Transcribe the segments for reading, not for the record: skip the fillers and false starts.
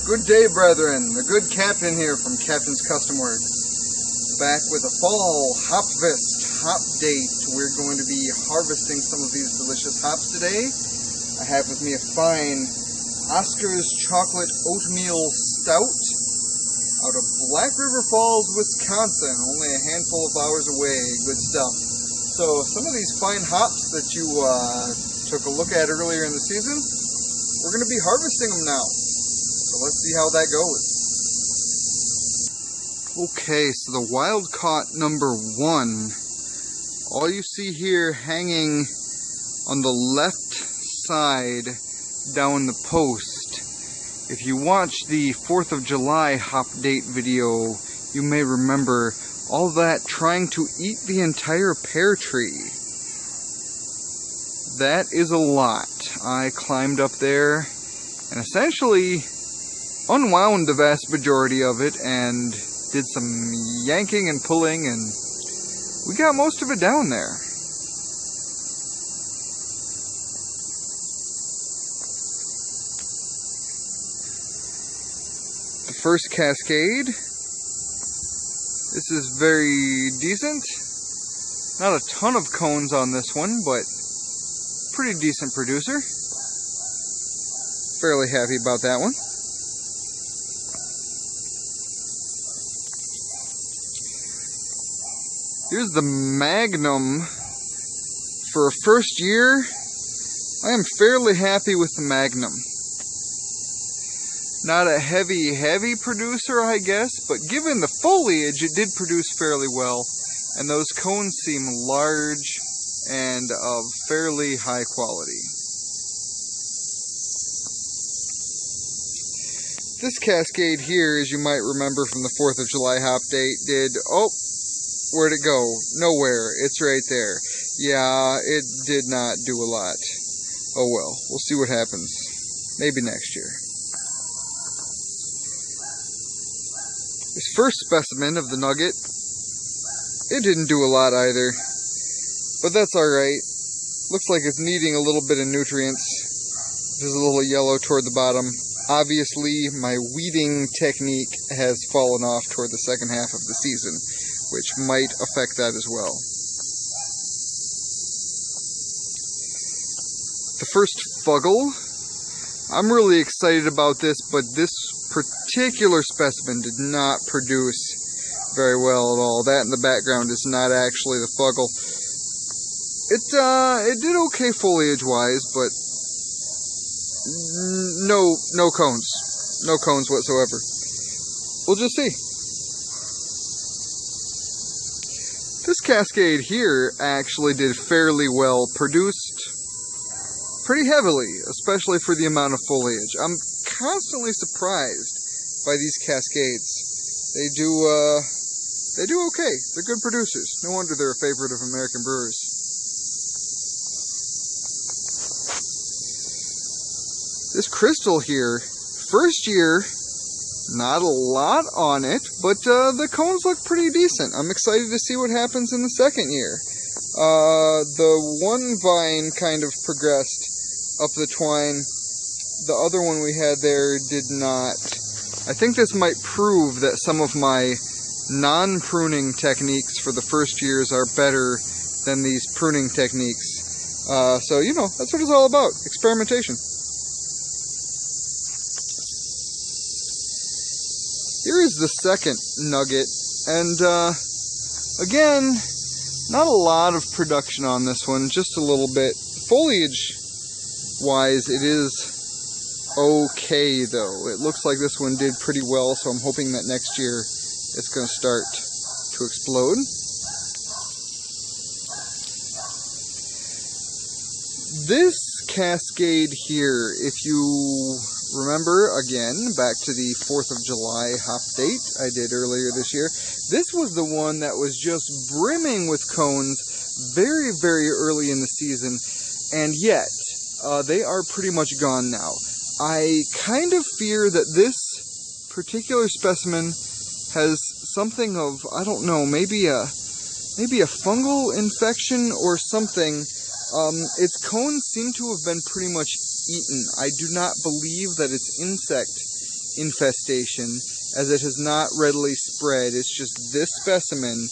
Good day, brethren. The good captain here from CapnsKustomWorks. Back with a fall Hopvest Hopdate. We're going to be harvesting some of these delicious hops today. I have with me a fine Oscar's Chocolate Oatmeal Stout out of Black River Falls, Wisconsin. Only a handful of hours away. Good stuff. So some of these fine hops that you took a look at earlier in the season, we're going to be harvesting them now. So let's see how that goes. Okay, so the wild caught number 1. All you see here hanging on the left side down the post. If you watch the 4th of July Hopdate video, you may remember all that trying to eat the entire pear tree. That is a lot. I climbed up there and essentially unwound the vast majority of it and did some yanking and pulling, and we got most of it down there. The first cascade. This is very decent. Not a ton of cones on this one, but pretty decent producer. Fairly happy about that one. Here's the Magnum. For a first year, I am fairly happy with the Magnum. Not a heavy producer, I guess, but given the foliage, it did produce fairly well. And those cones seem large and of fairly high quality. This cascade here, as you might remember from the 4th of July Hopdate, did, oh, where'd it go? Nowhere. It's right there. Yeah, it did not do a lot. Oh well, we'll see what happens. Maybe next year. This first specimen of the nugget, it didn't do a lot either. But that's alright. Looks like it's needing a little bit of nutrients. There's a little yellow toward the bottom. Obviously, my weeding technique has fallen off toward the second half of the season, which might affect that as well. The first fuggle, I'm really excited about this, but this particular specimen did not produce very well at all. That in the background is not actually the fuggle. It did okay foliage-wise, but no cones. No cones whatsoever. We'll just see. This cascade here actually did fairly well, produced pretty heavily, especially for the amount of foliage. I'm constantly surprised by these cascades. They do okay. They're good producers. No wonder they're a favorite of American brewers. This crystal here, first year, not a lot on it, but the cones look pretty decent. I'm excited to see what happens in the second year. The one vine kind of progressed up the twine. The other one we had there did not. I think this might prove that some of my non-pruning techniques for the first years are better than these pruning techniques. So, you know, that's what it's all about, experimentation. Here is the second nugget, and again, not a lot of production on this one, just a little bit. Foliage-wise, it is okay, though. It looks like this one did pretty well, so I'm hoping that next year it's going to start to explode. This cascade here, if you remember, again, back to the 4th of July Hopdate I did earlier this year, this was the one that was just brimming with cones very early in the season, and yet they are pretty much gone now. I kind of fear that this particular specimen has something of, I don't know, maybe a fungal infection or something. Its cones seem to have been pretty much eaten. I do not believe that its insect infestation, as it has not readily spread. It's just this specimen,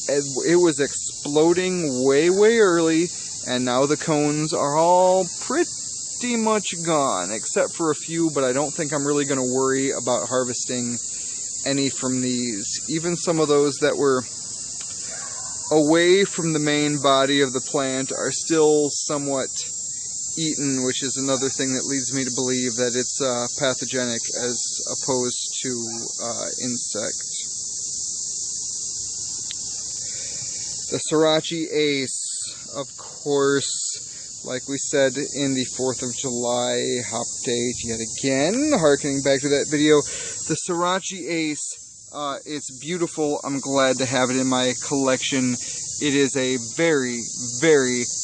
it was exploding way early, and now the cones are all pretty much gone, except for a few, but I don't think I'm really going to worry about harvesting any from these. Even some of those that were away from the main body of the plant are still somewhat eaten, which is another thing that leads me to believe that it's pathogenic as opposed to insect. The Sriracha Ace, of course, like we said in the 4th of July Hopdate, yet again, harkening back to that video, the Sriracha Ace, it's beautiful. I'm glad to have it in my collection. It is a very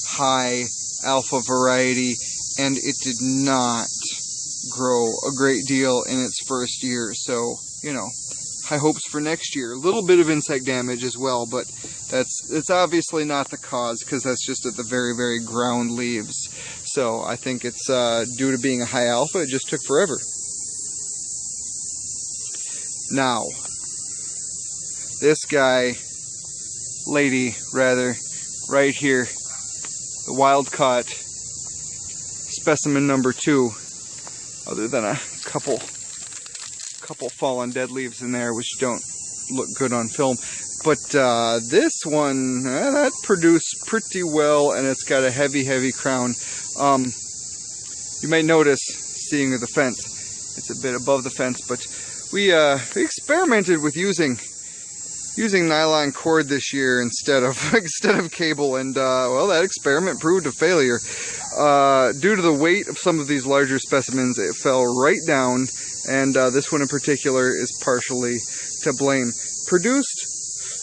high alpha variety, and it did not grow a great deal in its first year. So, you know, high hopes for next year. A little bit of insect damage as well, but it's obviously not the cause, because that's just at the very ground leaves. So I think it's due to being a high alpha. It just took forever. Now, this guy, lady rather, right here, the wild caught specimen number 2, other than a couple fallen dead leaves in there, which don't look good on film. But this one, that produced pretty well, and it's got a heavy crown. You may notice, seeing the fence, it's a bit above the fence, but we experimented with using nylon cord this year instead of cable, and well, that experiment proved a failure. Due to the weight of some of these larger specimens, it fell right down, and this one in particular is partially to blame. Produced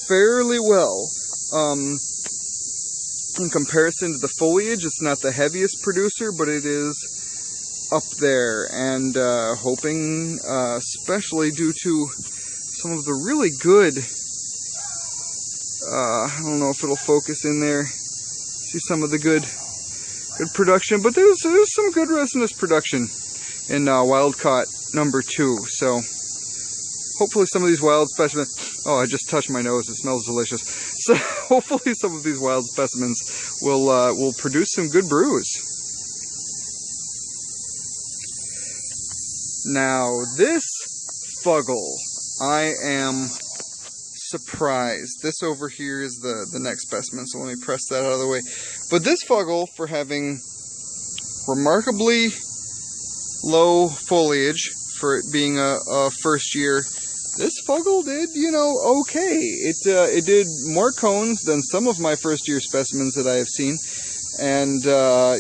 fairly well. In comparison to the foliage, it's not the heaviest producer, but it is up there, and hoping, especially due to some of the really good, I don't know if it'll focus in there, see some of the good production, but there's some good resinous production in wild caught number 2. So hopefully some of these wild specimens, oh, I just touched my nose, it smells delicious. So hopefully some of these wild specimens will produce some good brews. Now this fuggle, I am surprised. This over here is the next specimen, so let me press that out of the way. But this fuggle, for having remarkably low foliage, for it being a first year, this fuggle did, you know, okay. It did more cones than some of my first year specimens that I have seen, and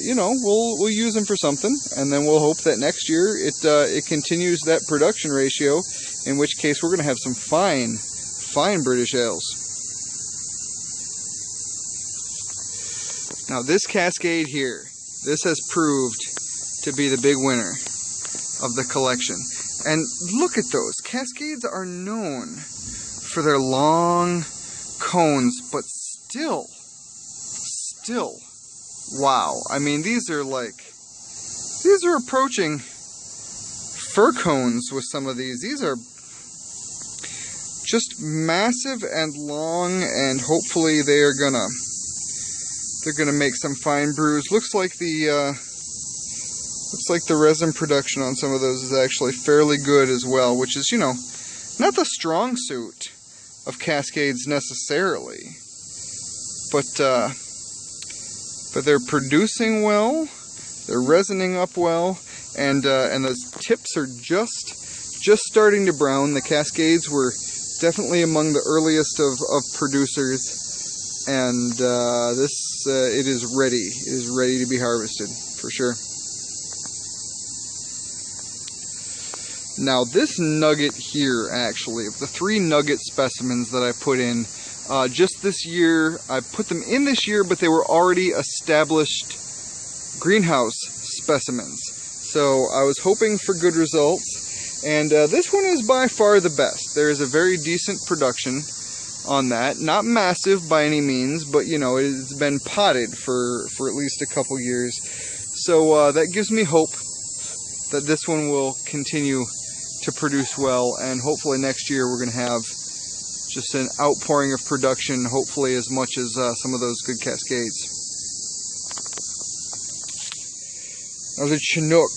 you know, we'll use them for something, and then we'll hope that next year it continues that production ratio, in which case we're going to have some fine British ales. Now this cascade here, this has proved to be the big winner of the collection. And look at those. Cascades are known for their long cones, but still, wow. I mean, these are approaching fir cones with some of these. These are just massive and long, and hopefully they're gonna make some fine brews. Looks like the resin production on some of those is actually fairly good as well, which is, you know, not the strong suit of cascades necessarily, but they're producing well, they're resining up well, and those tips are just starting to brown. The cascades were definitely among the earliest of producers, and it is ready. It is ready to be harvested for sure. Now this nugget here, actually, of the 3 nugget specimens that I put in just this year, I put them in this year, but they were already established greenhouse specimens. So I was hoping for good results, and this one is by far the best. There is a very decent production on that. Not massive by any means, but you know, it's been potted for at least a couple years. So that gives me hope that this one will continue to produce well, and hopefully next year we're going to have just an outpouring of production, hopefully as much as some of those good cascades. Now the Chinook.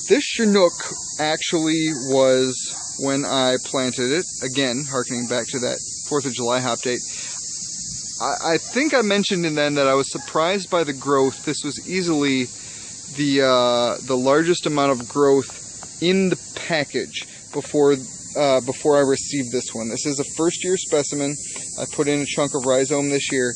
This Chinook actually was when I planted it, again, harkening back to that 4th of July hop date. I think I mentioned in then that I was surprised by the growth. This was easily the largest amount of growth in the package before I received this one. This is a first-year specimen. I put in a chunk of rhizome this year.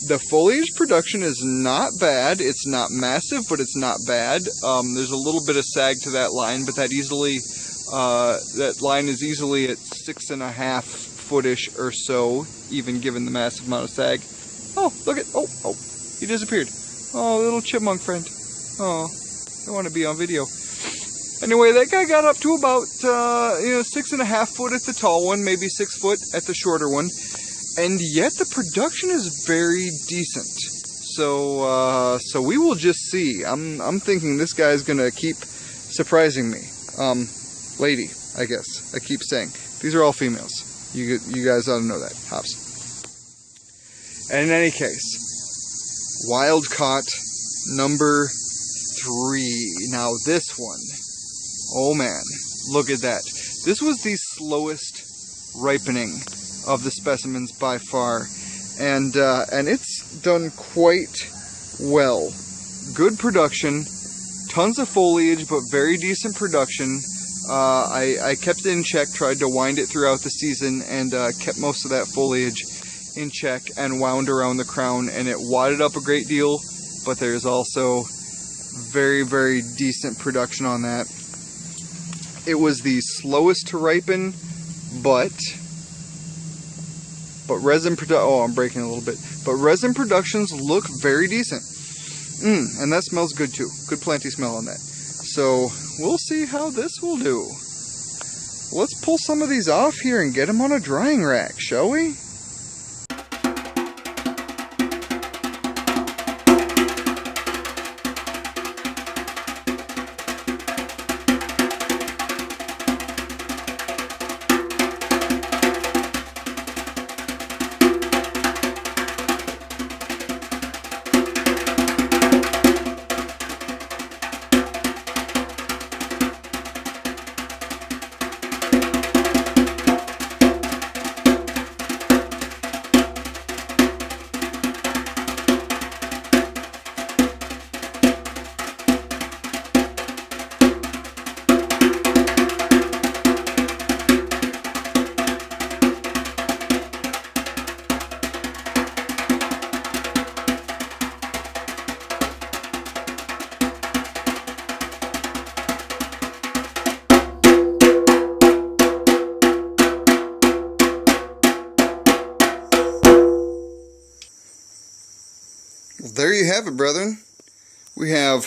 The foliage production is not bad. It's not massive, but it's not bad. There's a little bit of sag to that line, but that line is easily at 6.5 foot-ish or so, even given the massive amount of sag. Oh, look at, oh, he disappeared. Oh, little chipmunk friend. Oh, I want to be on video. Anyway, that guy got up to about, 6.5 foot at the tall one, maybe 6 foot at the shorter one. And yet the production is very decent. So we will just see. I'm thinking this guy's gonna keep surprising me. Lady, I guess. I keep saying. These are all females. You guys ought to know that. Hops. And in any case, wild caught number 3. Now this one. Oh man, look at that. This was the slowest ripening of the specimens by far, and it's done quite well. Good production, tons of foliage, but very decent production. I kept it in check, tried to wind it throughout the season, and kept most of that foliage in check and wound around the crown, and it wadded up a great deal, but there's also very, very decent production on that. It was the slowest to ripen, but resin I'm breaking a little bit. But resin productions look very decent. And that smells good too. Good planty smell on that. So we'll see how this will do. Let's pull some of these off here and get them on a drying rack, shall we? There you have it, brethren. We have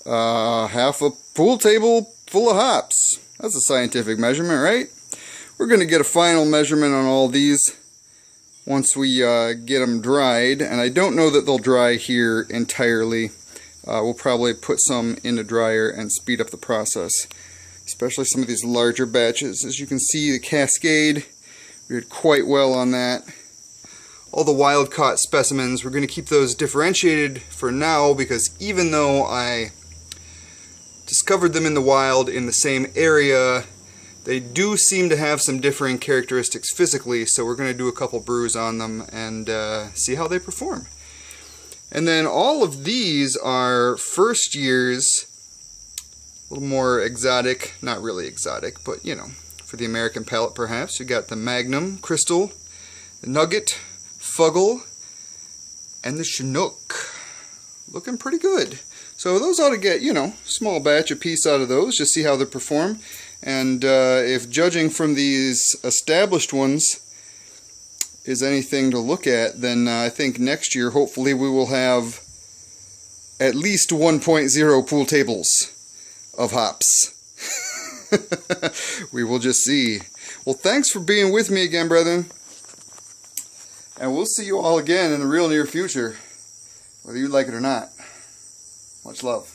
half a pool table full of hops. That's a scientific measurement, right? We're going to get a final measurement on all these once we get them dried, and I don't know that they'll dry here entirely. We'll probably put some in the dryer and speed up the process, especially some of these larger batches. As you can see, the cascade, we did quite well on that. All the wild caught specimens, we're going to keep those differentiated for now, because even though I discovered them in the wild in the same area, they do seem to have some differing characteristics physically, so we're going to do a couple brews on them and see how they perform. And then all of these are first years, a little more exotic, not really exotic, but you know, for the American palate perhaps. We got the Magnum, Crystal, the Nugget, Fuggle, and the Chinook. Looking pretty good. So those ought to get, you know, small batch a piece out of those, just see how they perform. And if judging from these established ones is anything to look at, then I think next year hopefully we will have at least 1.0 pool tables of hops. We will just see. Well, thanks for being with me again, brethren. And we'll see you all again in the real near future, whether you like it or not. Much love.